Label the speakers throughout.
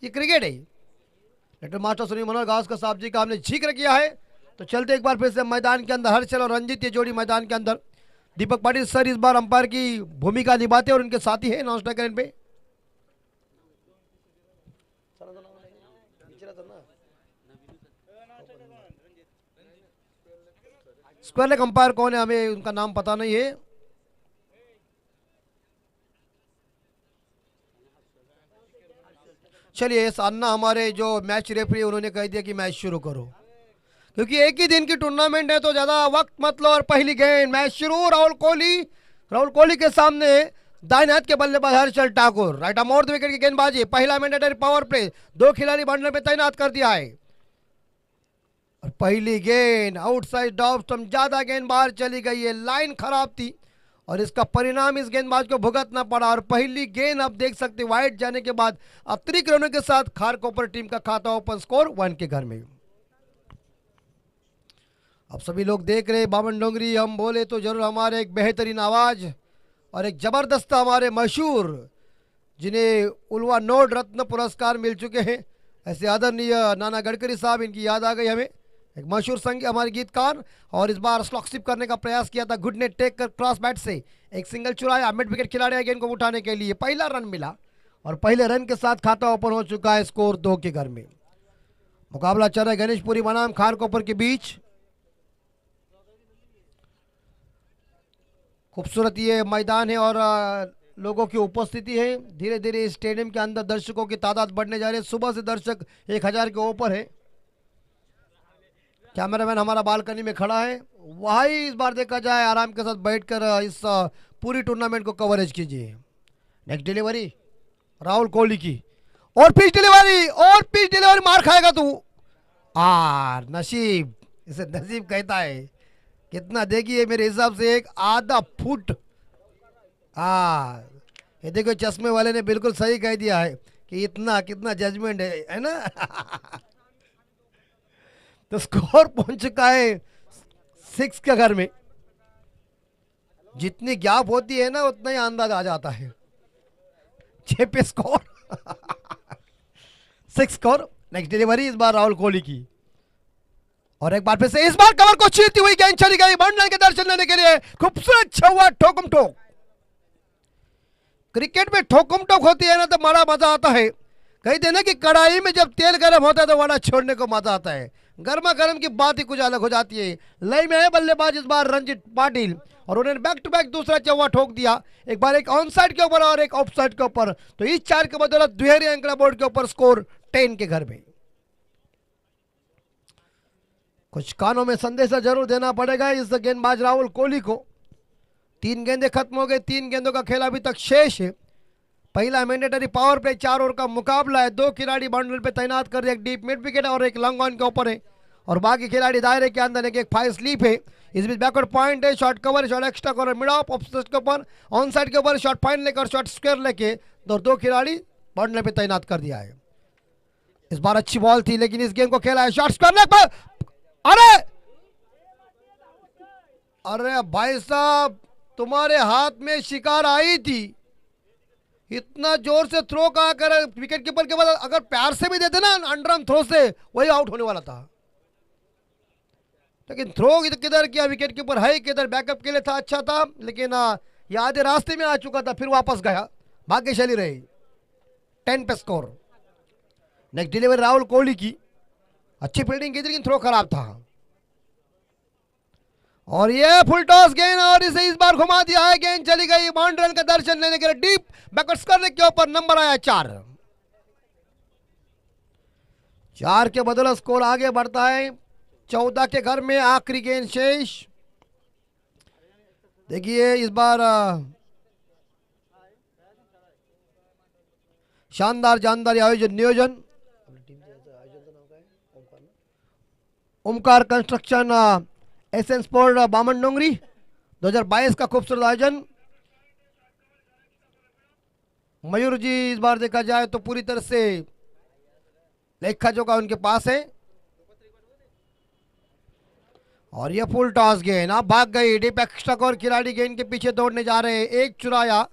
Speaker 1: ये क्रिकेट है। Little master Sunil मनोहर गावस्कर साहब जी का हमने जिक्र किया है। तो चलते एक बार फिर से मैदान के अंदर हर्षल और रंजीत ये जोड़ी मैदान के अंदर। दीपक पाटिल सर इस बार अंपायर की भूमिका निभाते और उनके साथी है नॉन स्ट्राइकर पे। स्क्वायर लेग अंपायर कौन है हमें उनका नाम पता नहीं है। चलिए अन्ना हमारे जो मैच रेफरी उन्होंने कह दिया कि मैच शुरू करो, क्योंकि एक ही दिन की टूर्नामेंट है तो ज्यादा वक्त मत लो। और पहली गेंद मैच शुरू। राहुल कोहली के सामने दाहिने हाथ के बल्लेबाज Harshal Thakur, right arm of the wicket की गेंदबाजी। पहला मैंडेटरी पावर प्ले, 2 खिलाड़ी बंडल पे तैनात कर दिया है। और पहली गेंद आउटसाइड ऑफ स्टंप, ज्यादा गेंद बाहर चली गई है, लाइन खराब थी और इसका परिणाम इस गेंदबाज को भुगतना पड़ा। और पहली गेंद आप देख सकते वाइड जाने के बाद अतिरिक्त रनों के साथ खारकोपर टीम का खाता ओपन स्कोर 1 के घर में। अब सभी लोग देख रहे बामन डोंगरी, हम बोले तो जरूर हमारे एक बेहतरीन आवाज और एक जबरदस्त हमारे मशहूर जिन्हें उल्वा नोड रत्न पुरस्कार मिल चुके हैं, ऐसे आदरणीय नाना गडकरी साहब, इनकी याद आ गई हमें। एक मशहूर संगीत हमारे गीतकार, और इस बार स्लॉक स्लिप करने का प्रयास किया था, गुड ने टेक कर क्रॉस बैट से एक सिंगल चुराया, मिड विकेट खिलाड़ी गेंद को उठाने के लिए पहला रन मिला और पहले रन के साथ खाता ओपन हो चुका है, स्कोर 2 के घर में। मुकाबला चल रहा है गणेशपुरी बनाम खारकोपर के बीच। खूबसूरत ये मैदान है और लोगों की उपस्थिति है। धीरे धीरे स्टेडियम के अंदर दर्शकों की तादाद बढ़ने जा रही है। सुबह से दर्शक 1000 के ऊपर है। कैमरामैन हमारा बालकनी में खड़ा है, वही इस बार देखा जाए आराम के साथ बैठकर इस पूरी टूर्नामेंट को कवरेज कीजिए। नेक्स्ट डिलीवरी राहुल कोहली की, और पिच डिलीवरी मार खाएगा तू। नसीब, इसे नसीब कहता है। कितना देखिए मेरे हिसाब से एक आधा फुट। ये देखो चश्मे वाले ने बिल्कुल सही कह दिया है कि इतना कितना जजमेंट है ना। तो स्कोर पहुंच चुका है 6 के घर में। जितनी गैप होती है ना उतना ही अंदाज आ जाता है। 6 पे स्कोर। 6 स्कोर। नेक्स्ट डिलीवरी इस बार राहुल कोहली की, और एक बार फिर से इस बार कवर को छीनती हुई गेंद चली गई बंडल के दर्शन लेने के लिए। खूबसूरत छक्का, ठोकम ठोक। क्रिकेट में ठोकम ठोक होती है ना तो बड़ा मजा आता है। कहते हैं ना कि कढ़ाई में जब तेल गर्म होता है तो वड़ा छोड़ने को मजा आता है। गर्मा गर्म की बात ही कुछ अलग हो जाती है। लय में है बल्लेबाज इस बार रंजीत पाटिल, और उन्होंने बैक टू बैक दूसरा चौवा ठोक दिया, एक बार एक ऑन साइड के ऊपर और एक ऑफ साइड के ऊपर। तो इस 4 के बदौलत दुहेरी अंकड़ा बोर्ड के ऊपर स्कोर 10 के घर में। कुछ कानों में संदेशा जरूर देना पड़ेगा इस गेंदबाज राहुल कोहली को। 3 गेंदें खत्म हो गई, 3 गेंदों का खेल अभी तक शेष है। पहला मैंडेटरी पावर प्ले, 4 ओवर का मुकाबला है। 2 खिलाड़ी बाउंड्री पे तैनात कर दिया, एक डीप मिड विकेट और एक लॉन्ग ऑन के ऊपर है, और बाकी खिलाड़ी दायरे के अंदर एक 5 स्लीप है। इस बीच बैकवर्ड पॉइंट है, short cover, short extra cover, mid of के ऊपर, ऑन साइड के ऊपर शॉर्ट पॉइंट लेकर शॉर्ट स्क्वायर लेके 2 खिलाड़ी बाउंड्री पे तैनात कर दिया है। इस बार अच्छी बॉल थी लेकिन इस गेम को खेला है शॉर्ट स्क्वायर लेग पर। अरे भाई साहब, तुम्हारे हाथ में शिकार आई थी। इतना जोर से थ्रो का कर विकेट कीपर के बाद अगर प्यार से भी देते ना अंडर आर्म थ्रो से, वही आउट होने वाला था। लेकिन थ्रो किधर किया, विकेट कीपर है किधर, बैकअप के लिए था, अच्छा था, लेकिन ये आधे रास्ते में आ चुका था, फिर वापस गया, भाग्यशाली रही। 10 पे score. Next delivery Rahul Kohli की, अच्छी फील्डिंग की थी लेकिन थ्रो खराब था। और ये फुल टॉस गेंद, और इसे इस बार घुमा दिया है, गेंद चली गई बाउंड्री रन का दर्शन लेने के लिए डीप बैकवर्ड करने के ऊपर। नंबर आया 4। 4 के बदले स्कोर आगे बढ़ता है 14 के घर में। आखिरी गेंद शेष। देखिए इस बार शानदार जानदार आयोजन नियोजन ओमकार कंस्ट्रक्शन एसएन स्पोर्ट बामन डोंगरी 2022 का खूबसूरत आयोजन। मयूर जी इस बार देखा जाए तो पूरी तरह से लेखा जोखा उनके पास है। और ये फुल टॉस गेंद, अब भाग गई डीप एक्स्ट्रा और खिलाड़ी गेंद के पीछे दौड़ने जा रहे हैं। 1 चुराया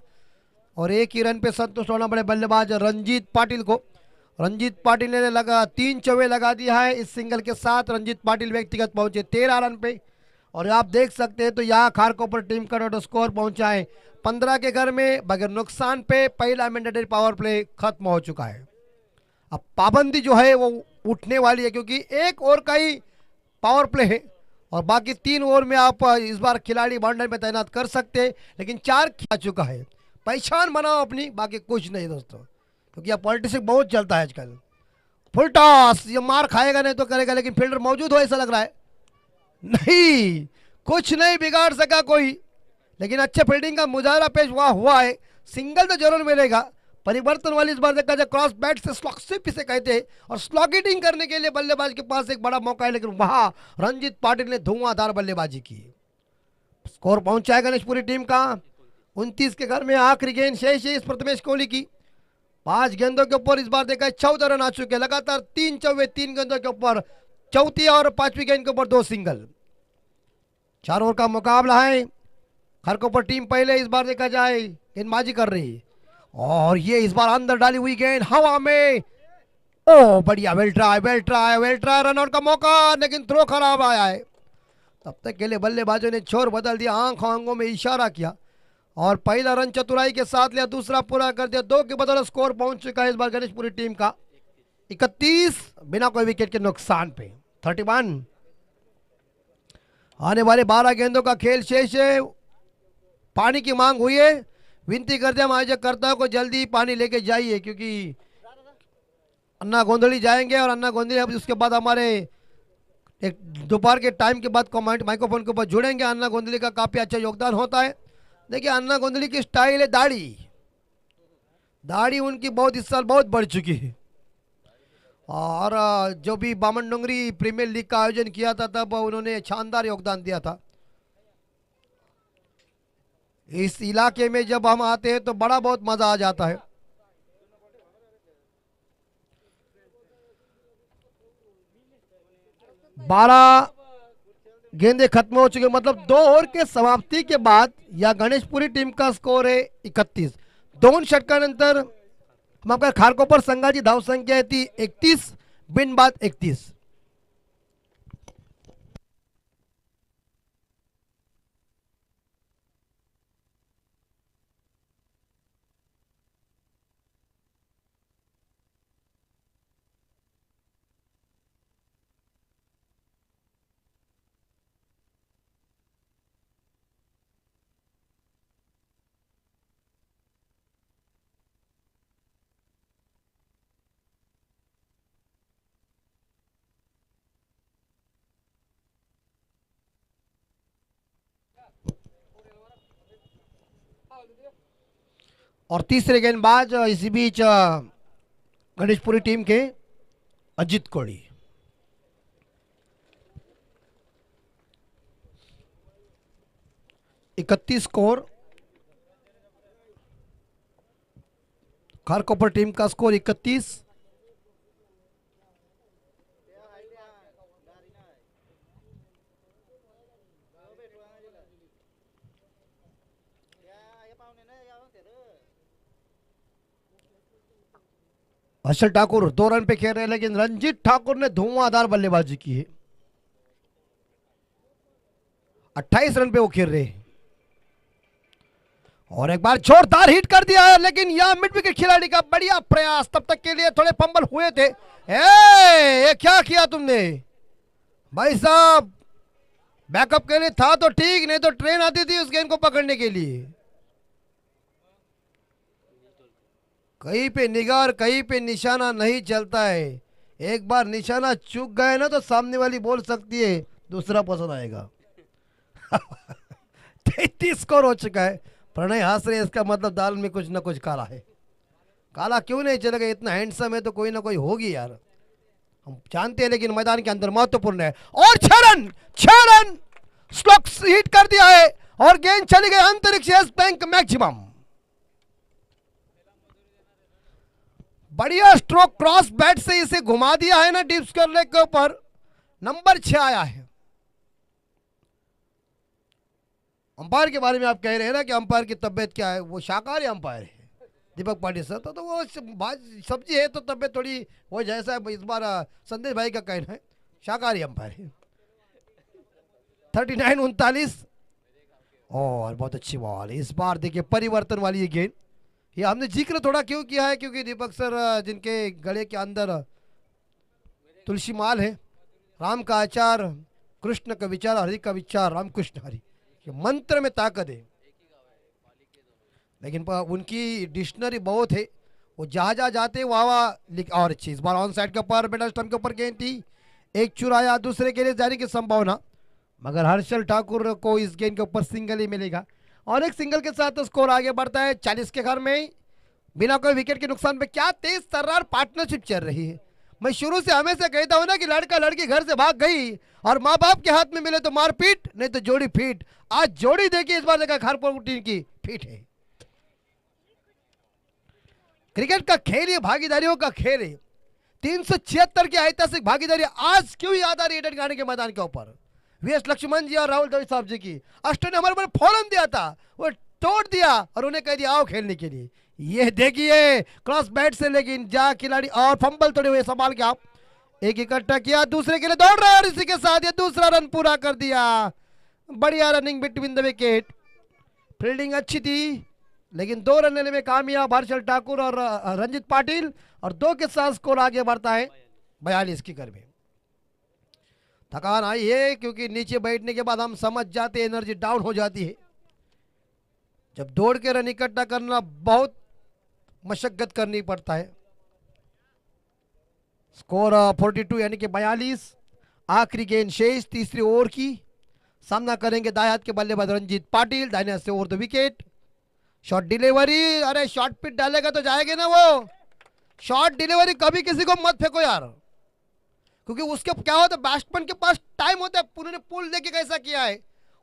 Speaker 1: और 1 ही रन पे संतुष्ट होना पड़े बल्लेबाज रंजीत पाटिल को। रंजीत पाटिल ने लगा 3 चौवे लगा दिया है। इस सिंगल के साथ रंजीत पाटिल व्यक्तिगत पहुंचे 13 रन पे। और आप देख सकते हैं तो यहाँ खारकोपर टीम का टोटल स्कोर पहुंचा है 15 के घर में बगैर नुकसान पे। पहला मैंडेटरी पावर प्ले खत्म हो चुका है। अब पाबंदी जो है वो उठने वाली है, क्योंकि 1 ओवर का ही पावर प्ले है और बाकी 3 ओवर में आप इस बार खिलाड़ी बाउंड्री में तैनात कर सकते हैं, लेकिन 4 खिला चुका है। पहचान बनाओ अपनी, बाकी कुछ नहीं दोस्तों, क्योंकि अब पॉलिटिक्स बहुत चलता है आजकल। फुल टॉस, ये मार खाएगा नहीं तो करेगा, लेकिन फील्डर मौजूद हो ऐसा लग रहा है। नहीं, कुछ नहीं बिगाड़ सका कोई, लेकिन अच्छे फील्डिंग का मुजाहरा पेश हुआ है। सिंगल तो जरूर मिलेगा। परिवर्तन वाली इस बार देखा जाए क्रॉस बैट से स्लॉग स्विप इसे कहते हैं, और स्लॉगिटिंग करने के लिए बल्लेबाज के पास एक बड़ा मौका है, लेकिन वहां रंजीत पाटिल ने धुआंधार बल्लेबाजी की। स्कोर पहुंचा है गणेशपुरी टीम का 29 के घर में। आखिरी गेंद शेष है इस प्रथमेश कोहली की। 5 गेंदों के ऊपर इस बार देखा 14 रन आ चुके हैं। लगातार 3 चौवे 3 गेंदों के ऊपर, चौथी और 5वीं गेंद के ऊपर 2 सिंगल। 4 ओवर का मुकाबला है। खारकोपर टीम पहले इस बार देखा जाए गेंदबाजी कर रही है, और ये इस बार अंदर डाली हुई गेंद हवा में। ओ बढ़िया, वेल ट्राई रन आउट का मौका, लेकिन थ्रो खराब आया है। तब तक के लिए बल्लेबाजों ने छोर बदल दिया, आंखों में इशारा किया और पहला रन चतुराई के साथ लिया, दूसरा पूरा कर दिया। 2 के बदले स्कोर पहुंच चुका है इस बार गणेशपुरी टीम का 31 बिना कोई विकेट के नुकसान पे 31। आने वाले 12 गेंदों का खेल शेष है। पानी की मांग हुई है, विनती करते हम आयोजक करता को जल्दी पानी लेके जाइए, क्योंकि अन्ना गोंधली जाएंगे और अन्ना गोंधली उसके बाद हमारे एक दोपहर के टाइम के बाद माइक्रोफोन के ऊपर जुड़ेंगे। अन्ना गोंधली का काफी अच्छा योगदान होता है। देखिए अन्ना गोंधली की स्टाइल है दाढ़ी उनकी बहुत इस साल बहुत बढ़ चुकी है। और जो भी बामन डोंगरी प्रीमियर लीग का आयोजन किया था तब उन्होंने शानदार योगदान दिया था। इस इलाके में जब हम आते हैं तो बड़ा बहुत मजा आ जाता है। बारह गेंदे खत्म हो चुके, मतलब 2 ओवर के समाप्ति के बाद या गणेशपुरी टीम का स्कोर है 31। 2 षटकानंतर मग खारकोपर संघाची धावसंख्या आहे ती 31 बिनबाद 31। और तीसरे गेंदबाज इसी बीच गणेशपुरी टीम के अजित कोहली। इकतीस स्कोर, खारकोपर टीम का स्कोर 31। हर्षल ठाकुर 2 रन पे खेल रहे हैं, लेकिन रंजीत ठाकुर ने धुआंधार बल्लेबाजी की है। 28 रन पे वो खेल रहे हैं और एक बार जोरदार हिट कर दिया है, लेकिन यह मिड विकेट खिलाड़ी का बढ़िया प्रयास। तब तक के लिए थोड़े फंबल हुए थे। ये क्या किया तुमने भाई साहब? बैकअप के लिए था तो ठीक, नहीं तो ट्रेन आती थी उस गेंद को पकड़ने के लिए। कहीं पे निगार कहीं पे निशाना नहीं चलता है। एक बार निशाना चूक गए ना तो सामने वाली बोल सकती है दूसरा पसंद आएगा। 33 स्कोर हो चुका है। प्रणय हंस रहे, इसका मतलब दाल में कुछ ना कुछ काला है। काला क्यों नहीं चलेगा? इतना हैंडसम है तो कोई ना कोई होगी यार, हम जानते हैं, लेकिन मैदान के अंदर महत्वपूर्ण है। और 6 रन स्ट्रोक हिट कर दिया है और गेंद चली गई अंतरिक्ष बैंक मैक्सिमम। बढ़िया स्ट्रोक, क्रॉस बैट से इसे घुमा दिया है ना डीप स्क्वायर लेग के ऊपर। नंबर 6 आया है। अंपायर के बारे में आप कह रहे हैं ना कि अंपायर की तबीयत क्या है? वो शाकाहारी अंपायर है। दीपक पाटिल सर तो वो सब्जी है तो तबियत थोड़ी हो जैसा इस बार संदेश भाई का कहना है शाकाहारी अंपायर है। 39-39 और बहुत अच्छी बॉल इस बार देखिए परिवर्तन वाली ये गेंद। ये हमने जिक्र थोड़ा क्यों किया है क्योंकि दीपक सर जिनके गले के अंदर तुलसी माल है, राम का आचार कृष्ण का विचार हरि का विचार रामकृष्ण हरि, मंत्र में ताकत है। लेकिन उनकी डिक्शनरी बहुत है, वो जहाँ जहाँ जाते वहाँ वहाँ और अच्छी। इस बार ऑन साइड के ऊपर मिडल स्टंप के ऊपर गेंद थी, एक चुराया दूसरे के लिए जाने की संभावना, मगर हर्षल ठाकुर को इस गेंद के ऊपर सिंगल ही मिलेगा और एक सिंगल के साथ तो स्कोर आगे बढ़ता है 40 के घर में बिना कोई विकेट के नुकसान पे। क्या तेज तर्रार पार्टनरशिप चल रही है। मैं शुरू से हमेशा कहता हूं ना कि लड़का लड़की घर से भाग गई और माँ बाप के हाथ में मिले तो मारपीट नहीं तो जोड़ी फीट। आज जोड़ी देखिए इस बार देखा खारपुर टीम की फीट है। क्रिकेट का खेल ये भागीदारियों का खेल है। 376 की ऐतिहासिक भागीदारी आज क्यों याद आ रही है गाने के मैदान के ऊपर। वीएस लक्ष्मण जी और राहुल द्रविड़ साहब जी की अष्टो ने हमारे पर फौरन दिया था, वो तोड़ दिया और उन्हें कह दिया आओ खेलने के लिए। ये देखिए क्रॉस बैट से लेकिन जा खिलाड़ी और फंबल तोड़े हुए संभाल के आप एक इकट्ठा किया दूसरे के लिए दौड़ रहा है और इसी के साथ ये दूसरा रन पूरा कर दिया। बढ़िया running between the wicket, fielding अच्छी थी लेकिन 2 रन लेने में कामयाब हर्षल ठाकुर और रंजीत पाटिल और 2 के साथ स्कोर आगे बढ़ता है 42 के घर में। थकान आई है क्योंकि नीचे बैठने के बाद हम समझ जाते हैं एनर्जी डाउन हो जाती है। जब दौड़ के रन इकट्ठा करना बहुत मशक्कत करनी पड़ता है। स्कोर 42 यानी कि 42। आखिरी गेंद शेष तीसरी ओवर की। सामना करेंगे दाएं हाथ के बल्लेबाज रंजीत पाटिल, दाहिने हाथ से over the wicket. Short delivery, अरे शॉर्ट पिच डालेगा तो जाएगा ना वो। शॉर्ट डिलीवरी कभी किसी को मत फेंको यार, क्योंकि उसके क्या होता है बैट्समैन के पास टाइम होता है। उन्होंने पुल देके कैसा किया है,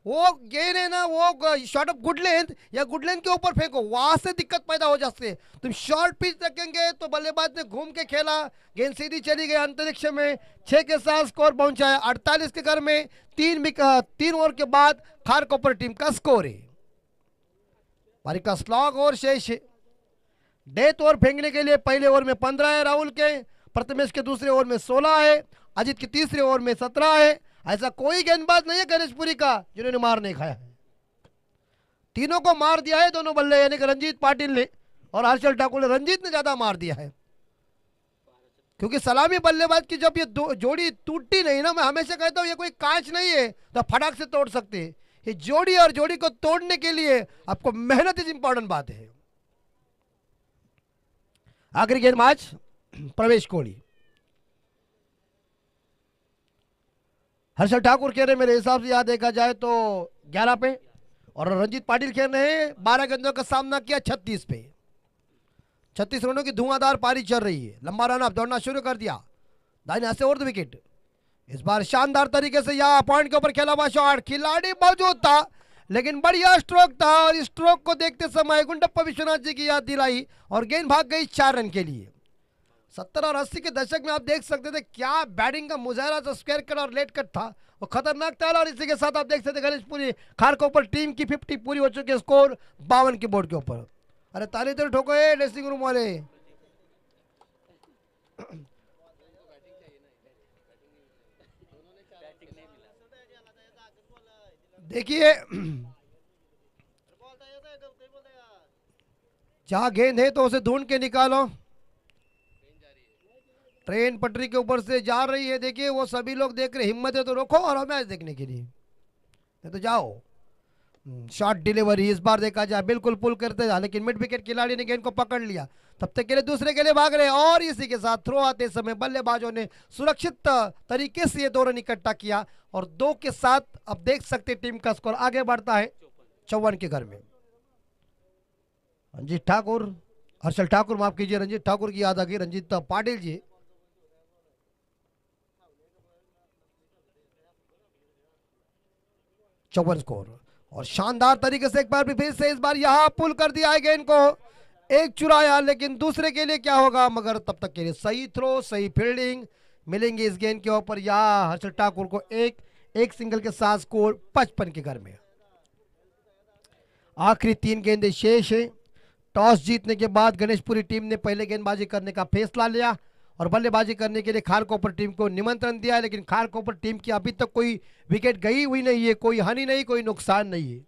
Speaker 1: वो गेंद है ना वो शॉर्ट ऑफ गुड लेंथ या गुड लेंथ के ऊपर फेंको, वहां से दिक्कत पैदा हो जाती है। तुम शॉर्ट पिच रखेंगे तो बल्लेबाज ने घूम के खेला, गेंद सीधी चली गई अंतरिक्ष में। 6 के साथ स्कोर पहुंचा है 48 के घर में। 3 ओवर के बाद खारकोपर टीम का स्कोर है। पारी का स्लॉग और शेष है। डेथ ओवर फेंकने के लिए पहले ओवर में 15 है राहुल के, प्रथमेश के दूसरे ओवर में 16 है, अजित के तीसरे ओवर में 17 है। ऐसा कोई गेंदबाज नहीं है गणेशपुरी का जिन्होंने मार नहीं खाया है। तीनों को मार दिया है दोनों बल्ले, यानी कि रंजीत पाटिल ने और हर्षल ठाकुर ने। रंजीत ने ज्यादा मार दिया है क्योंकि सलामी बल्लेबाज की जब ये जोड़ी टूटती नहीं ना, मैं हमेशा कहता हूं ये कोई कांच नहीं है तो फटाक से तोड़ सकते हैं। ये जोड़ी और जोड़ी को तोड़ने के लिए आपको मेहनत इज इंपॉर्टेंट बात है। आखिरी गेंदबाज प्रवेश कोहली। हर्षल ठाकुर खेल रहे मेरे हिसाब से याद देखा जाए तो 11 पे और रंजीत पाटिल खेल रहे हैं 12 गेंदों का सामना किया 36 पे। 36 रनों की धुआंधार पारी चल रही है। लंबा रन अब दौड़ना शुरू कर दिया, दाहिने हाथ से ओवर द विकेट। इस बार शानदार तरीके से यहाँ पॉइंट के ऊपर खेला हुआ शॉट, खिलाड़ी मौजूद था लेकिन बढ़िया स्ट्रोक था और इस स्ट्रोक को देखते समय गुंडप्पा विश्वनाथ जी की याद दिलाई और गेंद भाग गई 4 रन के लिए। 70 और 80 के दशक में आप देख सकते थे क्या बैटिंग का मुजाहरा जो स्क्वायर कट और लेट कट था वो खतरनाक था। और इसी के साथ आप देख सकते गणेशपुरी खारकोपर टीम की 50 पूरी हो चुकी है, स्कोर 52 के बोर्ड के ऊपर। अरे ताली तो ठोको ड्रेसिंग रूम वाले। देखिए जहां गेंद है तो उसे ढूंढ के निकालो। ट्रेन पटरी के ऊपर से जा रही है, देखिए वो सभी लोग देख रहे, हिम्मत है तो रोको और मैच देखने के लिए नहीं तो जाओ। शॉर्ट डिलीवरी इस बार देखा जाए बिल्कुल पुल करते जा, लेकिन मिड विकेट खिलाड़ी ने गेंद को पकड़ लिया, तब तक के लिए दूसरे के लिए भाग रहे और इसी के साथ थ्रो आते समय बल्लेबाजों ने सुरक्षित तरीके से ये 2 रन इकट्ठा किया और 2 के साथ अब देख सकते टीम का स्कोर आगे बढ़ता है 54 के घर में। रंजीत ठाकुर, हर्षल ठाकुर माफ कीजिए, रंजीत ठाकुर की याद आ गई, रंजीत पाटिल जी। चौवन स्कोर और शानदार तरीके से एक बार भी फिर से इस बार यहां पुल कर दिया है गेंद को, एक चुराया लेकिन दूसरे के लिए क्या होगा, मगर तब तक के लिए सही थ्रो सही फील्डिंग मिलेंगी इस गेंद के ऊपर। यहां हर्षल ठाकुर को एक सिंगल के साथ स्कोर 55 के घर में। आखिरी 3 गेंदें शेष है, टॉस जीतने के बाद गणेशपुरी टीम ने पहले गेंदबाजी करने का फैसला लिया और बल्लेबाजी करने के लिए खारकोपर टीम को निमंत्रण दिया, लेकिन खारकोपर टीम की अभी तक कोई विकेट गई हुई नहीं है, कोई हानि नहीं, कोई नुकसान नहीं है।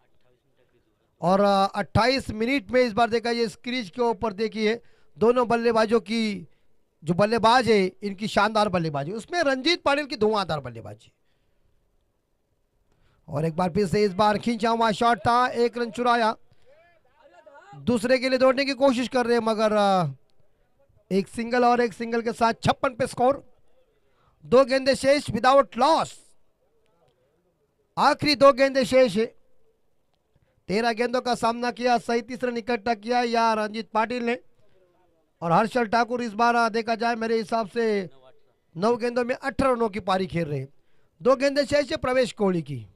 Speaker 1: और 28 मिनट में इस बार देखा ये क्रीज के ऊपर देखिए दोनों बल्लेबाजों की जो बल्लेबाज है इनकी शानदार बल्लेबाजी, उसमें रंजीत पाटिल की धुआंधार बल्लेबाजी। और एक बार फिर से इस बार खींचा हुआ शॉट था, 1 रन चुराया, दूसरे के लिए दौड़ने की कोशिश कर रहे हैं मगर एक सिंगल और एक सिंगल के साथ 56 पे स्कोर। 2 गेंदे शेष विदाउट लॉस, आखिरी 2 गेंदे शेष है। 13 गेंदों का सामना किया, 37 रन इकट्ठा किया या रंजीत पाटिल ने। और हर्षल ठाकुर इस बार देखा जाए मेरे हिसाब से 9 गेंदों में 18 रनों की पारी खेल रहे। 2 गेंदे शेष है प्रवेश कोहली की।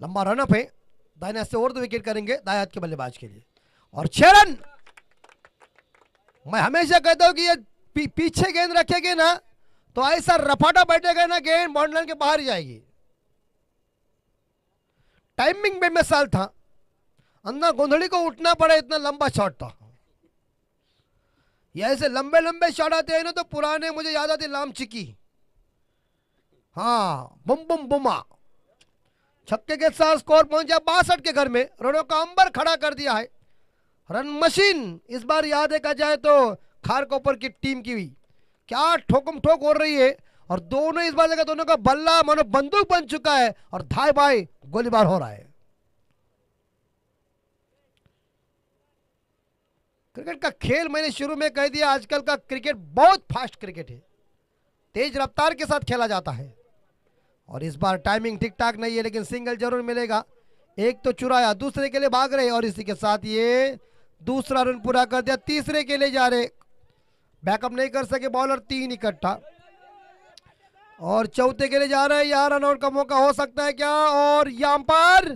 Speaker 1: लंबा रनअप है, दाहिने से और 2 विकेट करेंगे दाएं हाथ के बल्लेबाज के लिए। और 6 रन। मैं हमेशा कहता हूं कि ये पीछे गेंद रखेंगे ना तो ऐसा रफाटा बैठेगा ना गेंद बाउंड्री लाइन के बाहर ही जाएगी। टाइमिंग में मिसाल था, अन्ना गोंधड़ी को उठना पड़ा, इतना लंबा शॉट था। ये ऐसे लंबे लंबे शॉट आते हैं ना तो पुराने मुझे याद आते लाम चिकी, हाँ बुम बुम बुमा। छक्के के साथ स्कोर पहुंचा 62 के घर में, रनों का अंबर खड़ा कर दिया है। रन मशीन इस बार याद देखा जाए तो खारकोपर की टीम की भी क्या ठोकम ठोक हो रही है। और दोनों इस बार जगह दोनों का बल्ला मानो बंदूक बन चुका है और धाई बाई गोलीबार हो रहा है। क्रिकेट का खेल मैंने शुरू में कह दिया, आजकल का क्रिकेट बहुत फास्ट क्रिकेट है, तेज रफ्तार के साथ खेला जाता है। और इस बार टाइमिंग ठीक ठाक नहीं है लेकिन सिंगल जरूर मिलेगा। 1 तो चुराया, दूसरे के लिए भाग रहे और इसी के साथ ये दूसरा रन पूरा कर दिया। तीसरे के लिए जा रहे, बैकअप नहीं कर सके बॉलर, 3 इकट्ठा। और चौथे के लिए जा रहे हैं, यहाँ रन आउट का मौका हो सकता है क्या? और यहाँ पर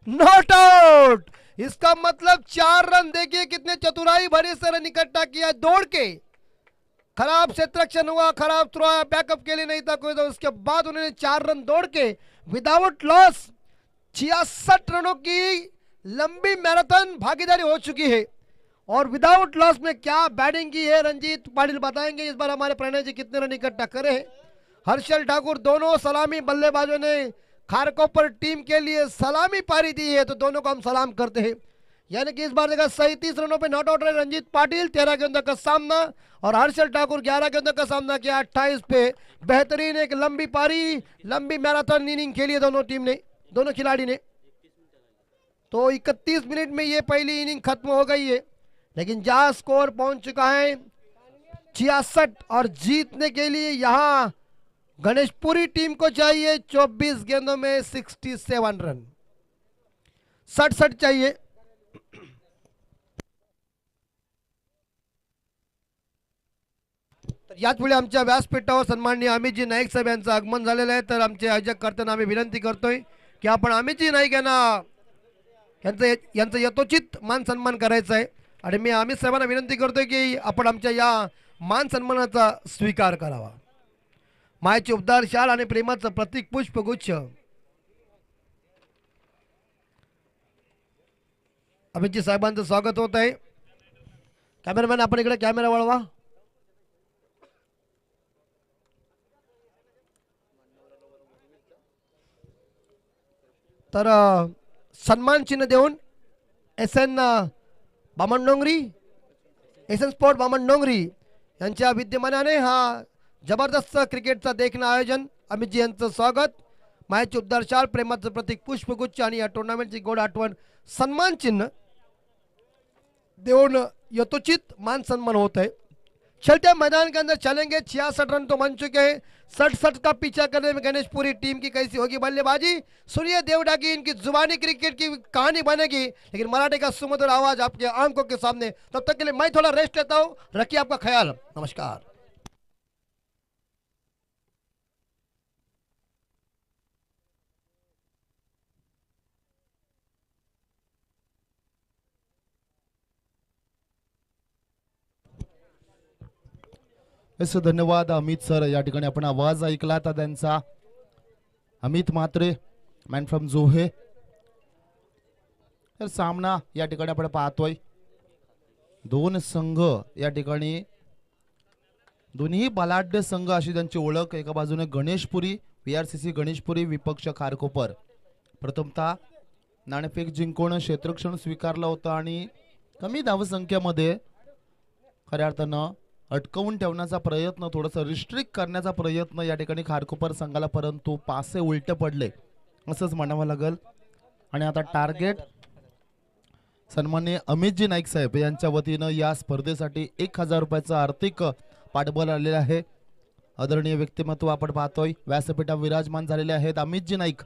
Speaker 1: नॉट आउट। इसका मतलब 4 रन, देखिए कितने चतुराई भरे से रन इकट्ठा किया दौड़ के। खराब क्षेत्ररक्षण हुआ, खराब थ्रो, बैकअप के लिए नहीं था कोई, तो उसके बाद उन्होंने 4 रन दौड़ के विदाउट लॉस 66 रनों की लंबी मैराथन भागीदारी हो चुकी है। और विदाउट लॉस में क्या बैटिंग की है रंजीत पाटिल बताएंगे इस बार हमारे प्रणय जी कितने रन इकट्ठा करे। हर्षल ठाकुर, दोनों सलामी बल्लेबाजों ने खारकोपर टीम के लिए सलामी पारी दी है, तो दोनों को हम सलाम करते हैं। यानी कि इस बार देखा 37 रनों पे नॉट आउट रहे रंजीत पाटिल, 13 गेंदों का सामना, और हर्षल ठाकुर 11 गेंदों का सामना किया 28 पे। बेहतरीन एक लंबी पारी, लंबी मैराथन इनिंग खेली है दोनों टीम ने, दोनों खिलाड़ी ने। तो 31 मिनट में ये पहली इनिंग खत्म हो गई है, लेकिन जहां स्कोर पहुंच चुका है 66, और जीतने के लिए यहां गणेशपुरी टीम को चाहिए 24 गेंदों में 67 रन, 67 चाहिए। याचवेळी आमच्या व्यासपीठावर सन्माननीय अमितजी नाईक साहेब यांचं आगमन झालेलं आहे, तर आमचे आयोजक करताना आम्ही विनंती करतोय की आपण अमितजी नाईक यांचं यथोचित मान सन्मान करायचा आहे, आणि मी अमित साहेबांना विनंती करतोय की आपण आमच्या या मान सन्मानाचा स्वीकार करावा। मायेचे उबदार शाल आणि प्रेमाचं प्रतीक पुष्पगुच्छ अमितजी साहेबांचं स्वागत होत आहे। कॅमेरामॅन आपण इकडे कॅमेरा वळवा। तर सन्मान चिन्ह देऊन SN Bamandongri, SN sport Bamandongri यांच्या विद्यमानाने हा जबरदस्त क्रिकेटचा देखणं आयोजन, अमितजी यांचं स्वागत। मायेचे उबदार शाल, प्रेमाचं प्रतीक पुष्पगुच्छ आणि या टुर्नामेंटची गोड आठवण सन्मान चिन्ह देऊन यथोचित मान सम्मान होता है। चलते मैदान के अंदर चलेंगे, 66 रन तो बन चुके हैं। 67 का पीछा करने में गणेशपुरी टीम की कैसी होगी बल्लेबाजी, सुनिए देवडागी इनकी जुबानी क्रिकेट की कहानी बनेगी, लेकिन मराठी का सुमधुर आवाज आपके आंखों के सामने। तब तक के लिए मैं थोड़ा रेस्ट लेता हूँ, रखिए आपका ख्याल, नमस्कार।
Speaker 2: धन्यवाद अमित सर। या ठिकाणी आपण आवाज ऐकला आता त्यांचा, अमित म्हात्रे, मॅन फ्रॉम जोहे। तर सामना या ठिकाणी आपण पाहतोय दोन संघ या ठिकाणी दोन्ही बलाढ्य संघ अशी त्यांची ओळख. एका बाजूने गणेशपुरी VRCC गणेशपुरी विपक्ष खारकोपर. प्रथमतः नाणेफेक जिंकून क्षेत्ररक्षण स्वीकारलं होतं आणि कमी धावसंख्येमध्ये खऱ्या अर्थानं अटकवून ठेवण्याचा प्रयत्न, थोडंसं रिस्ट्रिक्ट करण्याचा प्रयत्न या ठिकाणी खारकोपर संघाला, परंतु पासे उलटे पडले असंच म्हणावं लागेल. आणि आता टार्गेट सन्माननीय अमितजी नाईक साहेब यांच्या वतीनं या स्पर्धेसाठी 1000 रुपयाचं आर्थिक पाठबळ आलेलं आहे. आदरणीय व्यक्तिमत्व आपण पाहतोय व्यासपीठावर विराजमान झालेले आहेत. अमितजी नाईक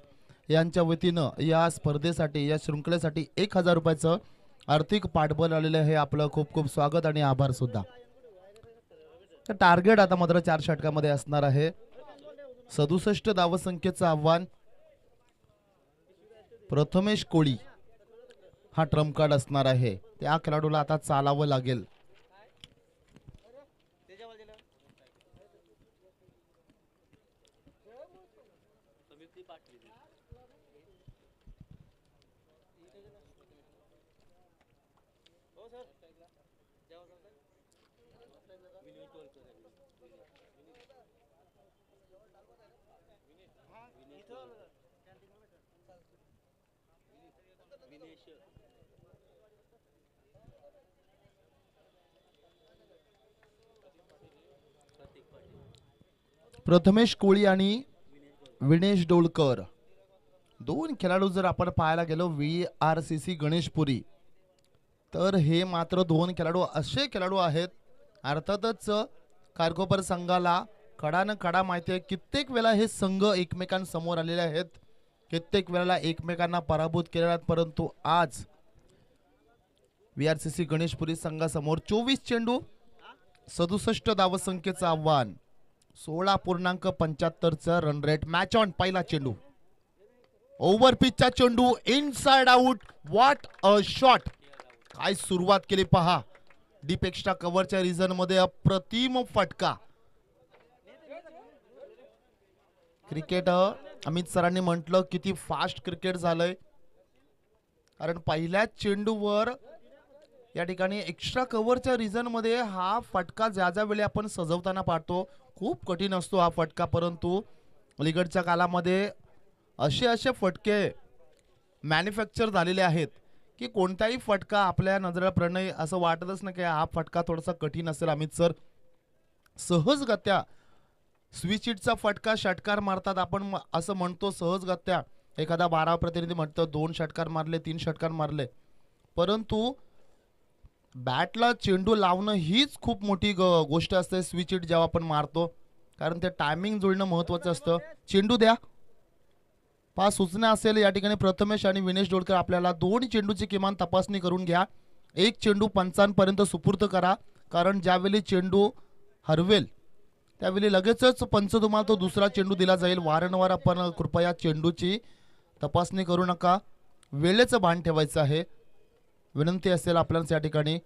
Speaker 2: यांच्या वतीनं या स्पर्धेसाठी, या शृंखलेसाठी 1000 रुपयाचं आर्थिक पाठबळ आलेलं आहे. आपलं खूप खूप स्वागत आणि आभार सुद्धा. टार्गेट आता मात्र 4 षटकामध्ये असणार आहे. 67 धावसंख्येचं आव्हान. प्रथमेश कोळी हा ट्रम्प कार्ड असणार आहे. त्या खेळाडूला आता चालावं लागेल. प्रथमेश कोळी आणि विनेश डोलकर दोन खेळाडू जर आपण पाहायला गेलो VRCC गणेशपुरी, तर हे मात्र दोन खेळाडू असे खेळाडू आहेत. अर्थातच खारकोपर संघाला कडानं कडा माहिती आहे. कित्येक वेळा हे संघ एकमेकांसमोर आलेले आहेत, कित्येक वेळेला एकमेकांना पराभूत केलेले आहेत, परंतु आज VRCC गणेशपुरी संघासमोर 24 चेंडू 67 धावसंख्येचं आव्हान, 16.75चा रन रेट. Match on. पहिला चेंडू ओव्हर पिचचा चेंडू, inside out. What a shot. काय सुरुवात केली पहा. डीप एक्स्ट्रा कव्हरच्या रिजन मध्ये अप्रतिम फटका. क्रिकेट अमित सरांनी म्हटलं किती फास्ट क्रिकेट झालंय, कारण पहिल्याच चेंडूवर या ठिकाणी एक्स्ट्रा कव्हरच्या रिजन मध्ये हा फटका ज्या ज्या वेळी आपण सजवताना पाहतो खूप कठीण असतो हा फटका, परंतु अलीकडच्या कालामध्ये असे फटके मॅन्युफॅक्चर झालेले आहेत की कोणताही फटका आपल्या नजरेला प्रणय असं वाटतच नाही की हा फटका थोडासा कठीण असेल. अमित सर सहजगत्या स्विच हिटचा फटका षटकार मारतात. आपण असं म्हणतो सहजगत्या, एखादा 12 प्रतिनिधी म्हणतो 2 षटकार मारले, 3 षटकार मारले, परंतु बॅटला चेंडू लावणं हीच खूप मोठी गोष्ट असते स्विच हिट जेव्हा आपण मारतो, कारण ते टायमिंग जुळणं महत्वाचं असतं. चेंडू द्या. 5 सूचना असेल या ठिकाणी. प्रथमेश आणि विनेश डोलकर आपल्याला 2 चेंडूची किमान तपासणी करून घ्या. एक चेंडू पंचांपर्यंत सुपूर्त करा, कारण ज्यावेळी चेंडू हरवेल त्यावेळी लगेचच पंच तुम्हाला तो दुसरा चेंडू दिला जाईल. वारंवार आपण कृपया चेंडूची तपासणी करू नका. वेळेचं भान ठेवायचं आहे, विनंती असेल आपल्याला या ठिकाणी.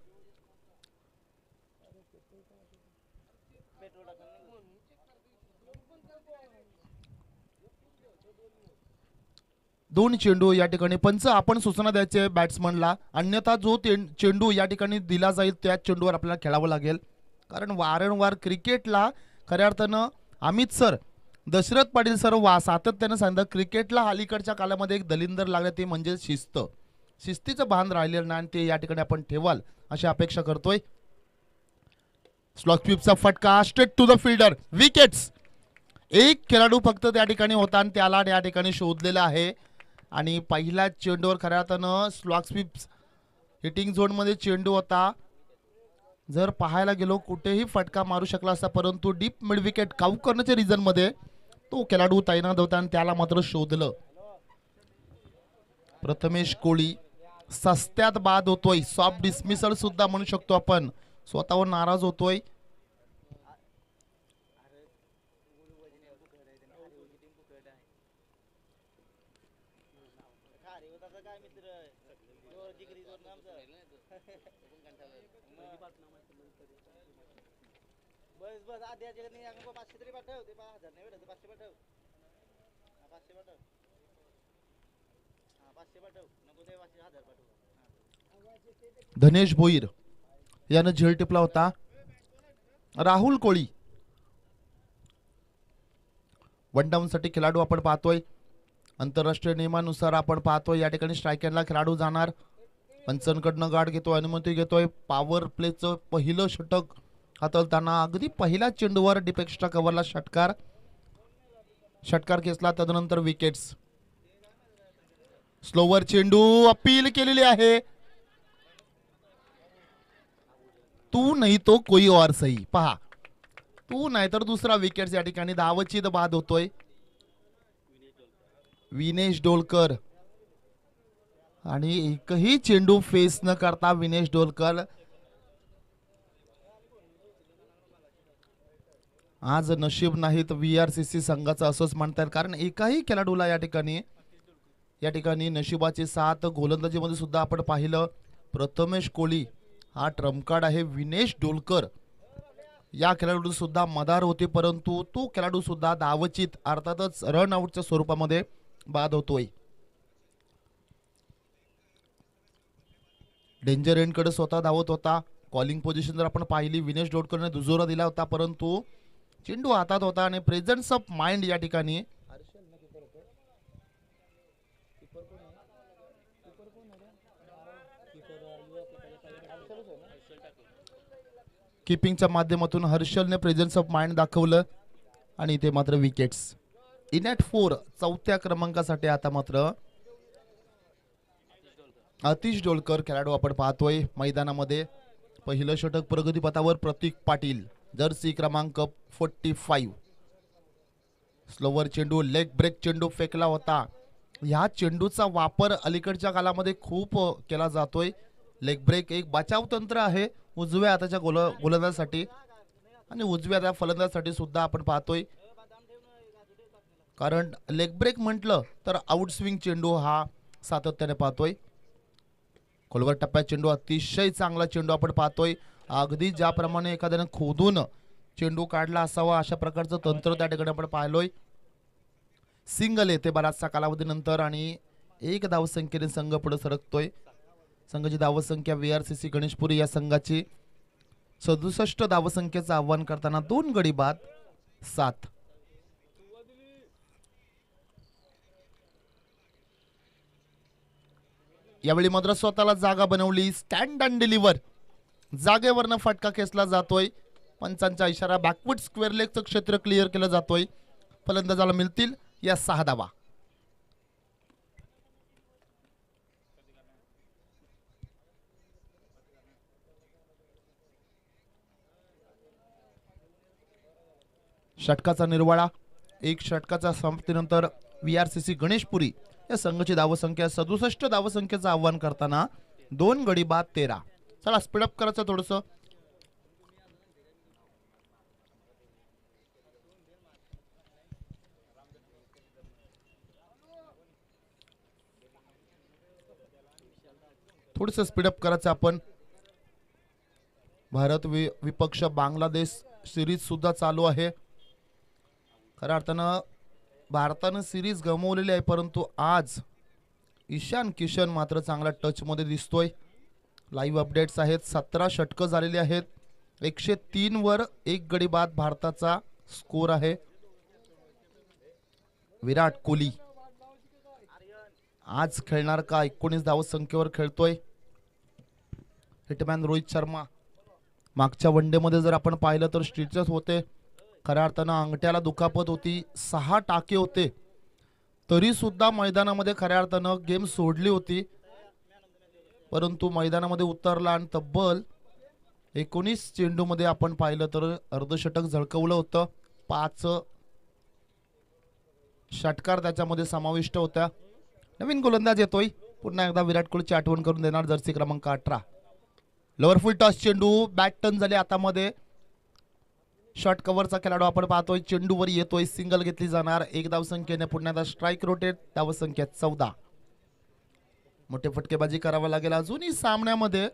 Speaker 2: दोन चेंडू या ठिकाणी पंच आपण सूचना द्यायचे बॅट्समनला, अन्यथा जो चेंडू या ठिकाणी दिला जाईल त्या चेंडूवर आपल्याला खेळावं लागेल. कारण वारंवार क्रिकेटला खऱ्या अर्थानं अमित सर, दशरथ पाटील सर सातत्यानं सांगतात क्रिकेटला अलीकडच्या काळामध्ये एक दलिंदर लागले, ते म्हणजे शिस्त. शिस्तीचं भान राहिलेलं नाही, ते या ठिकाणी आपण ठेवाल अशी अपेक्षा करतोय. स्लॉग स्वीपचा फटका straight to the fielder. Wickets. एक खेळाडू फक्त त्या ठिकाणी होता आणि त्याला या ठिकाणी शोधलेला आहे. आणि पहिल्या चेंडूवर खऱ्या अर्थानं स्लॉग स्वीप हिटिंग झोन मध्ये चेंडू होता. जर पाहायला गेलो कुठेही फटका मारू शकला असता, परंतु डीप मिड विकेट काऊ करण्याच्या रिजन मध्ये तो खेळाडू तैनात होता आणि त्याला मात्र शोधलं. प्रथमेश कोळी सस्त्यात बाद होतोय. सॉफ्ट डिसमिसल सुद्धा म्हणू शकतो आपण. स्वतःवर नाराज होतोय.
Speaker 3: बस बस आधी जगत नाही 500 तरी पाठव. ते 5000 नाही भेटत, 500 पाठव. 500 पाठव. 500 पाठव. नको ते 500 1000 पाठव.
Speaker 2: धनेश भोईर यानं झेल टिपला होता. राहुल कोळी वन डाऊन साठी खेळाडू आपण पाहतोय. आंतरराष्ट्रीय नियमानुसार आपण पाहतोय या ठिकाणी स्ट्रायकरला खेळाडू जाणार. पंचांकडनं गाठ घेतोय, अनुमती घेतोय. पॉवर प्लेचं पहिलं षटक हाताळताना अगदी पहिल्या चेंडूवर डीप एक्स्ट्रा कव्हरला षटकार खेचला. तदनंतर विकेट्स. स्लोवर चेंडू अपील केलेली आहे. तू नाही तो कोई और सही. पहा, तू नाही तर दुसरा विकेट या ठिकाणी धावचित बाद होतोय. विनेश डोलकर आणि एकही चेंडू फेस न करता विनेश डोलकर आज नशीब नाही तर VRCC संघाचं असंच म्हणतात. कारण एकाही खेळाडूला या ठिकाणी नशिबाची साथ. गोलंदाजीमध्ये सुद्धा आपण पाहिलं प्रथमेश कोळी हा ट्रम्प कार्ड आहे. विनेश डोलकर या खेळाडू सुद्धा मदार होते, परंतु तो खेळाडू सुद्धा धावचित अर्थातच रन आउटच्या स्वरूपामध्ये बाद होतोय. डेंजर एंडकडे स्वतः धावत होता. कॉलिंग पोझिशन जर आपण पाहिली विनेश डोलकरने दुजोरा दिला होता, परंतु चेंडू हातात होता आणि प्रेझेन्स ऑफ माइंड या ठिकाणी किपिंगच्या माध्यमातून हर्षलने प्रेझेन्स ऑफ माइंड दाखवलं आणि इथे मात्र विकेट्स. इन ॲट 4 चौथ्या क्रमांकासाठी आता मात्र आतिश डोलकर खेळाडू आपण पाहतोय मैदानामध्ये. पहिलं षटक प्रगतीपथावर प्रतीक पाटील जर्सी क्रमांक 45. स्लोवर चेंडू लेग ब्रेक चेंडू फेकला होता. ह्या चेंडूचा वापर अलीकडच्या कालामध्ये खूप केला जातोय. लेग ब्रेक एक बचाव तंत्र आहे उजव्या हाताच्या गोलंदाजासाठी आणि उजव्या हाताच्या फलंदाजासाठी सुद्धा आपण पाहतोय. कारण लेग ब्रेक म्हटलं तर आउट स्विंग चेंडू हा सातत्याने पाहतोय. खोलवर टप्प्यात चेंडू अतिशय चांगला चेंडू आपण पाहतोय. अगदी ज्याप्रमाणे एखाद्याने खोदून चेंडू काढला असावा अशा प्रकारचं तंत्र त्या ठिकाणी आपण पाहिलोय. सिंगल येते बराचसा कालावधीनंतर आणि एक धावसंख्येने संघ पुढे सरकतोय. संघाची धावसंख्या VRCC गणेशपुरी या संघाची 67 धावसंख्येचं आव्हान करताना 2 गडी बाद 7. यावेळी मात्र स्वतःला जागा बनवली. स्टँड अँड डिलिव्हर जागेवरनं फटका खेचला जातोय. पंचांचा इशारा. बॅकवर्ड स्क्वेअर लेगचं क्षेत्र क्लिअर केलं जातोय. फलंदाजाला मिळतील या 6 धावा. षटकाचा निर्वाळा. एक षटकाच्या समाप्तीनंतर VRCC गणेशपुरी या संघाची धावसंख्या 67 धावसंख्येचं आव्हान करताना 2 गडी बाद 13. चला स्पीडअप करायचं थोडस. थोडस स्पीडअप करायचं आपण. भारत विपक्ष बांगलादेश सिरीज सुद्धा चालू आहे. खऱ्या अर्थानं भारतानं सिरीज गमावलेली आहे, परंतु आज ईशान किशन मात्र चांगला टच मध्ये दिसतोय. लाईव्ह अपडेट्स आहेत. 17 षटकं झालेली आहेत. 103 वर 1 गडी बाद भारताचा स्कोर आहे. विराट कोहली आज खेळणार का? 19 धावसंख्येवर खेळतोय. हिटमॅन रोहित शर्मा मागच्या वनडेमध्ये जर आपण पाहिलं तर स्ट्रीचर्स होते. खऱ्या अर्थानं अंगठ्याला दुखापत होती. 6 टाके होते, तरी सुद्धा मैदानामध्ये खऱ्या अर्थानं गेम सोडली होती, परंतु मैदानामध्ये उतरला आणि तब्बल 19 चेंडूमध्ये आपण पाहिलं तर अर्धशतक झळकवलं होतं. 5 षटकार त्याच्यामध्ये समाविष्ट होत्या. नवीन गोलंदाज येतोय. पुन्हा एकदा विराट कोहलीची आठवण करून देणार जर्सी क्रमांक 18. लोअर फुल टॉस चेंडू बॅट टर्न झाले. आता मध्ये शॉर्ट कव्हरचा खेळाडू आपण पाहतोय. चेंडूवर येतोय. सिंगल घेतली जाणार. 1 धावसंख्येने पुन्हा एकदा स्ट्राईक रोटेट. धावसंख्या 14. मोठे फटकेबाजी करावी लागेल. अजूनही सामन्यामध्ये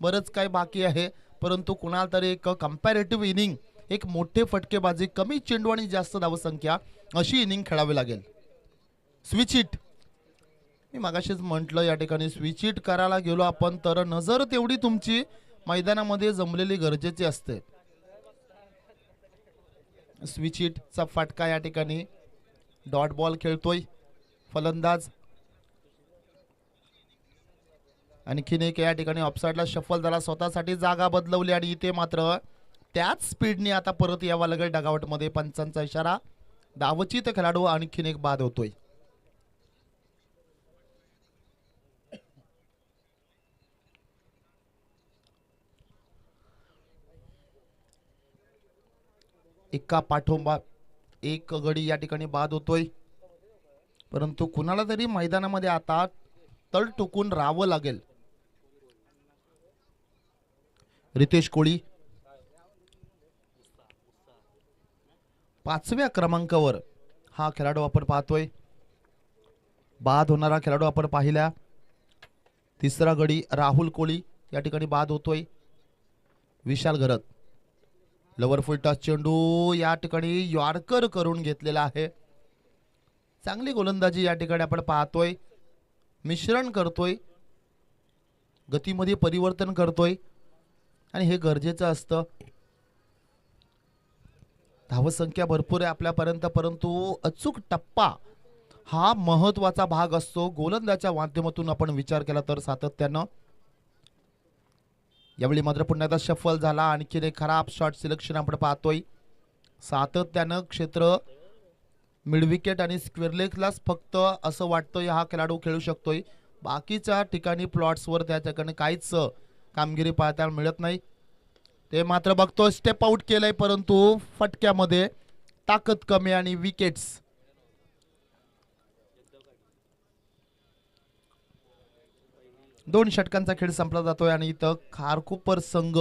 Speaker 2: बरंच काही बाकी आहे, परंतु कुणाला तरी एक कंपॅरेटिव्ह इनिंग, एक मोठे फटकेबाजी, कमी चेंडू आणि जास्त धावसंख्या अशी इनिंग खेळावी लागेल. स्विच हिट मी मागाशीच म्हटलं या ठिकाणी स्विच हिट करायला गेलो आपण तर नजर तेवढी तुमची मैदानामध्ये जमलेली गरजेची असते. स्विच हिटचा फटका या ठिकाणी डॉट बॉल खेळतोय फलंदाज. आणखीन एक या ठिकाणी ऑफसाईडला शफल झाला, स्वतःसाठी जागा बदलवली आणि इथे मात्र त्याच स्पीडने आता परत यावं लागेल डगआउटमध्ये. पंचांचा इशारा, डावचित खेळाडू आणखीन एक बाद होतोय. एका पाठोपाठ एक गडी या ठिकाणी बाद होतोय, परंतु कुणाला तरी मैदानामध्ये आता तळ टुकून राहावं लागेल. रितेश कोळी 5व्या क्रमांकावर हा खेळाडू आपण पाहतोय. बाद होणारा खेळाडू आपण पाहिला. तिसरा गडी राहुल कोळी या ठिकाणी बाद होतोय. विशाल घरत लवर फुल टच चेंडू या ठिकाणी यॉर्कर करून घेतलेला आहे. चांगली गोलंदाजी या ठिकाणी आपण पाहतोय. मिश्रण करतोय, गतीमध्ये परिवर्तन करतोय आणि हे गरजेचं असतं. धावसंख्या भरपूर आहे आपल्यापर्यंत, परंतु अचूक टप्पा हा महत्वाचा भाग असतो. गोलंदाच्या माध्यमातून आपण विचार केला तर सातत्यानं. यावेळी मात्र पुन्हा एकदा शफल झाला. आणखीन एक खराब शॉट सिलेक्शन आपण पाहतोय. सातत्यानं क्षेत्र मिड विकेट आणि स्क्वेअर लेगलाच फक्त असं वाटतंय हा खेळाडू खेळू शकतोय. बाकीच्या ठिकाणी प्लॉट्सवर त्या ठिकाणी काहीच कामगिरी पाहता मिळत नाही. ते मात्र बघतो स्टेप आउट केलंय, परंतु फटक्यामध्ये ताकद कमी आणि विकेट्स. दोन षटकांचा खेळ संपला जातोय आणि इथं खारकुपर संघ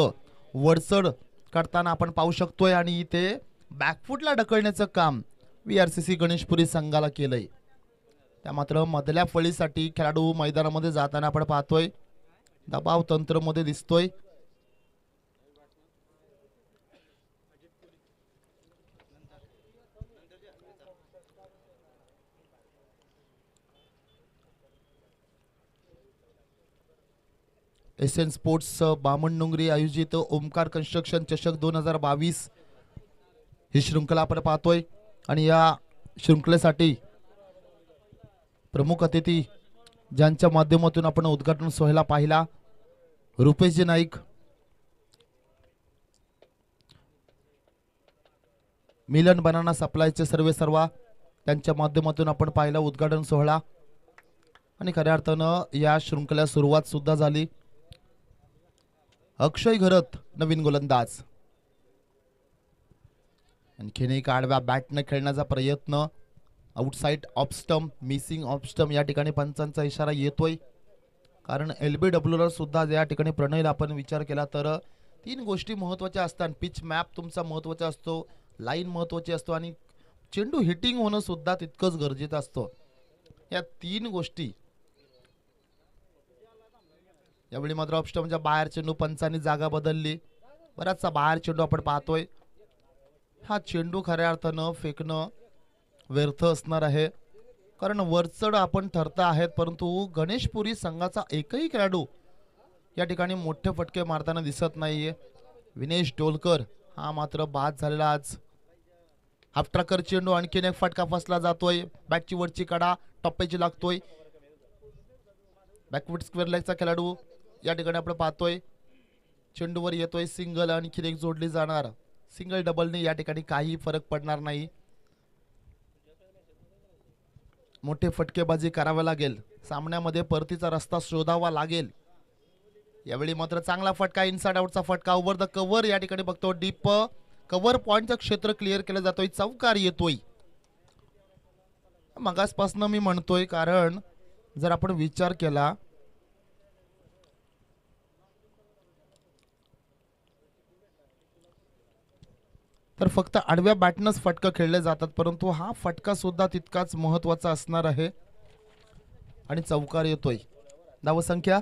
Speaker 2: वरचढ करताना आपण पाहू शकतोय आणि इथे बॅकफुटला ढकलण्याचं काम VRCC गणेशपुरी संघाला केलंय. त्या मात्र मधल्या फळीसाठी खेळाडू मैदानामध्ये जाताना आपण पाहतोय. दबाव तंत्र मध्ये दिसतोय. SN स्पोर्ट्स बामणडोंगरी आयोजित ओमकार कन्स्ट्रक्शन चषक 2022 ही शृंखला आपण पाहतोय आणि या शृंखलेसाठी प्रमुख अतिथी ज्यांच्या माध्यमातून आपण उद्घाटन सोहळा पाहिला, रुपेशजी नाईक, मिलन बनाना सप्लायचे सर्वेसर्वा, त्यांच्या माध्यमातून आपण पाहिला उद्घाटन सोहळा आणि खऱ्या अर्थानं या शृंखला सुरुवात सुद्धा झाली. अक्षय घरत नवीन गोलंदाज, आणखीन एक आडव्या बॅटने खेळण्याचा प्रयत्न. Outside off stump, missing off stump या ठिकाणी पंचांचा इशारा येतोय. कारण LBWला सुद्धा या ठिकाणी प्रणयला आपण विचार केला तर तीन गोष्टी महत्त्वाच्या असतात. पिच मॅप तुमचा महत्त्वाचा असतो, लाईन महत्त्वाची असतो आणि चेंडू हिटिंग होणं सुद्धा तितकंच गरजेचं असतं. या तीन गोष्टी यावेळी मात्र ऑफ स्टंपच्या बाहेर चेंडू पंचांनी जागा बदलली. बराचसा बाहेर चेंडू आपण पाहतोय. हा चेंडू खऱ्या अर्थानं फेकणं व्यर्थ असणार आहे, कारण वरचढ आपण ठरता आहेत, परंतु गणेशपुरी संघाचा एकही खेळाडू या ठिकाणी मोठे फटके मारताना दिसत नाहीये. विनेश डोलकर हा मात्र बाद झालेला आज. हाफ ट्रॅकर चेंडू, आणखीन एक फटका फसला जातोय. बॅटची वरची कडा टप्प्याची लागतोय. बॅकवर्ड स्क्वेअर लेगचा खेळाडू या ठिकाणी आपण पाहतोय. चेंडूवर येतोय सिंगल, आणखीन एक जोडली जाणार. सिंगल डबलने या ठिकाणी काही फरक पडणार नाही. मोठे फटकेबाजी करावे लागेल, सामन्यामध्ये परतीचा रस्ता शोधावा लागेल. यावेळी मात्र चांगला फटका, इनसाइड आउटचा फटका, ओव्हर द कव्हर या ठिकाणी बघतो. डीप कव्हर पॉइंटचं क्षेत्र क्लिअर केलं जातोय. चौकार येतोय. मगासपासून मी म्हणतोय, कारण जर आपण विचार केला तर फक्त आडव्या बॅटनच फटका खेळले जातात, परंतु हा फटका सुद्धा तितकाच महत्त्वाचा असणार आहे आणि चौकार येतोय. धावसंख्या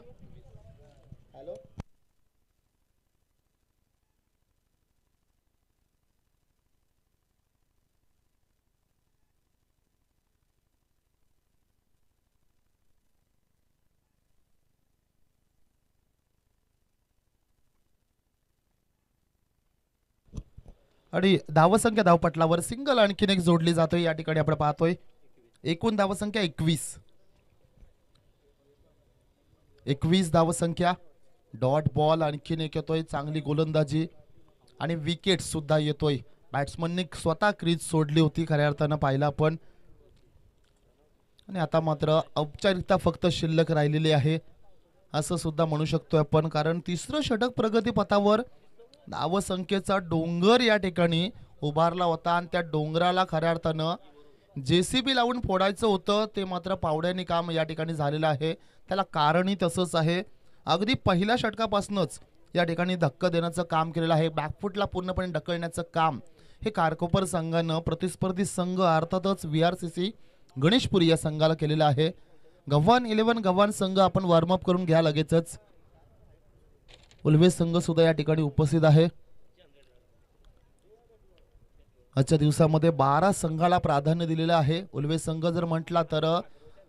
Speaker 2: आणि धावसंख्या धावपटलावर सिंगल आणखीन एक जोडली जातोय या ठिकाणी आपण पाहतोय. एकूण धावसंख्या 21 धावसंख्या. डॉट बॉल आणखीन एक येतोय. चांगली गोलंदाजी आणि विकेट सुद्धा येतोय. बॅट्समनने स्वतः क्रीज सोडली होती खऱ्या अर्थानं पाहिला आपण. आणि आता मात्र औपचारिकता फक्त शिल्लक राहिलेली आहे असं सुद्धा म्हणू शकतोय आपण, कारण तिसरं षटक प्रगतीपथावर धावसंख्येचा डोंगर या ठिकाणी उभारला होता आणि त्या डोंगराला खऱ्या अर्थानं JCB लावून फोडायचं होतं, ते मात्र पावड्याने काम या ठिकाणी झालेलं आहे. त्याला कारणही तसंच आहे. अगदी पहिल्या षटकापासूनच या ठिकाणी धक्का देण्याचं काम केलेलं आहे. बॅकफुटला पूर्णपणे ढकलण्याचं काम हे कारकोपर संघानं प्रतिस्पर्धी संघ अर्थातच VRCC गणेशपुरी या संघाला केलेलं आहे. गव्हाण 11 गव्हाण संघ आपण वॉर्मअप करून घ्या लगेचच. उल्वे संघ सुद्धा या ठिकाणी उपस्थित आहे. आजच्या दिवसामध्ये 12 संघाला प्राधान्य दिलेलं आहे. उल्वे संघ जर म्हटला तर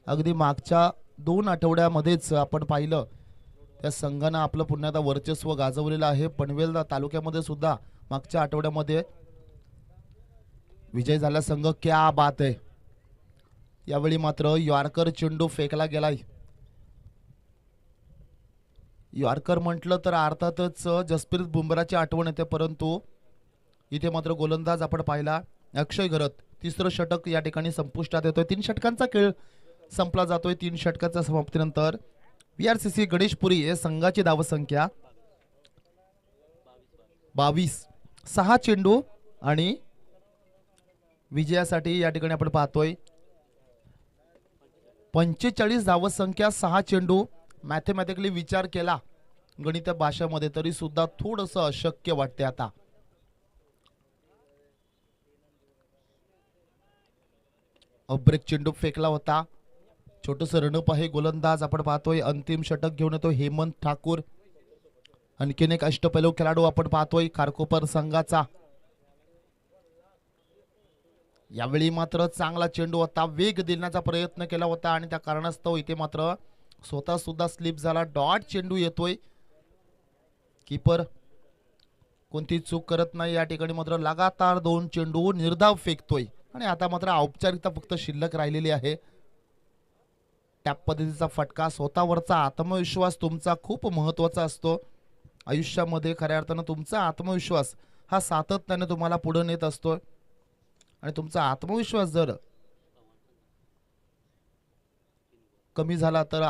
Speaker 2: अगदी मागच्या 2 आठवड्यामध्येच आपण पाहिलं त्या संघानं आपलं पुन्हा एकदा वर्चस्व गाजवलेलं आहे. पनवेल तालुक्यामध्ये सुद्धा मागच्या आठवड्यामध्ये विजय झाला संघ. क्या बात आहे. यावेळी मात्र यॉर्कर चेंडू फेकला गेलाय. यॉर्कर म्हटलं तर अर्थातच जसप्रीत बुमराची आठवण येते, परंतु इथे मात्र गोलंदाज आपण पाहिला अक्षय घरत. तिसरं षटक या ठिकाणी संपुष्टात येतोय. 3 षटकांचा खेळ संपला जातोय. 3 षटकाच्या समाप्तीनंतर VRCC गणेशपुरी या संघाची धावसंख्या 22. 6 चेंडू आणि विजयासाठी या ठिकाणी आपण पाहतोय 45 धावसंख्या. 6 चेंडू. मॅथमॅटिकली विचार केला गणित भाषेमध्ये तरी सुद्धा थोडंसं अशक्य वाटते. आता ब्रेक चेंडू फेकला होता. छोटंसं रणप आहे. गोलंदाज आपण पाहतोय अंतिम षटक घेऊन येतो हेमंत ठाकूर. आणखीन एक अष्टपैलू खेळाडू आपण पाहतोय खारकोपर संघाचा. यावेळी मात्र चांगला चेंडू होता. वेग देण्याचा प्रयत्न केला होता आणि त्या कारणास्तव इथे मात्र स्वतः सुद्धा स्लिप झाला. डॉट चेंडू येतोय. कीपर कोणती चूक करत नाही. या ठिकाणी मात्र लगातार 2 चेंडू निर्धाव फेकतोय आणि आता मात्र औपचारिकता फक्त शिल्लक राहिलेली आहे. त्या पद्धतीचा फटका. स्वतःवरचा आत्मविश्वास तुमचा खूप महत्त्वाचा असतो आयुष्यामध्ये. खऱ्या अर्थानं तुमचा आत्मविश्वास हा सातत्याने तुम्हाला पुढे नेत असतो आणि तुमचा आत्मविश्वास जर कमी झाला तर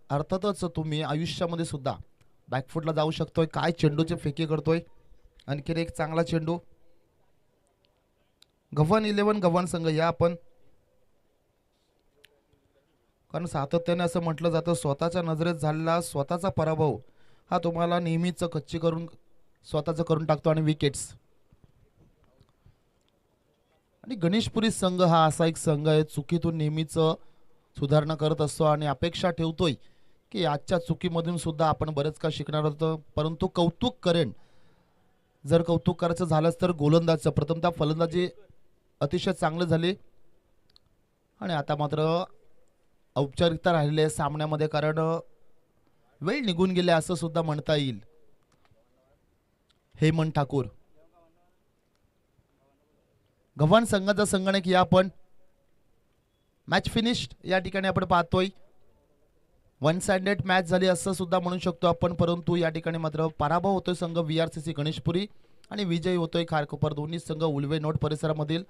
Speaker 2: अर्थातच तुम्ही आयुष्यामध्ये सुद्धा बॅकफुटला जाऊ शकतोय. काय चेंडूचे फेके करतोय. आणखीन एक चांगला चेंडू. गव्हाण 11 गव्हाण संघ या आपण, कारण सातत्याने असं म्हटलं जातं स्वतःच्या नजरेत झालेला स्वतःचा पराभव हा तुम्हाला नेहमीच कच्ची करून स्वतःच करून टाकतो आणि विकेट्स. आणि गणेशपुरी संघ हा असा एक संघ आहे चुकीतून नेहमीच सुधारणा करत असतो आणि अपेक्षा ठेवतोय की आजच्या चुकीमधून सुद्धा आपण बरेच काय शिकणार होतो. परंतु कौतुक करेन, जर कौतुक करायचं झालंच तर गोलंदाजचं. प्रथमतः फलंदाजी अतिशय चांगली झाली आणि आता मात्र औपचारिकता राहिलेली आहे सामन्यामध्ये, कारण वेळ निघून गेले असं सुद्धा म्हणता येईल. हेमंत ठाकूर गव्हाण संघाचा संगणक या आपण. मॅच फिनिश्ड या ठिकाणी आपण पाहतोय. 1 साइडेड मॅच झाली असं सुद्धा म्हणू शकतो आपण, परंतु या ठिकाणी मात्र पराभव होतोय संघ VRCC गणेशपुरी आणि विजयी होतोय खारकोपर. दोन्ही संघ उल्वे नोट परिसरामधील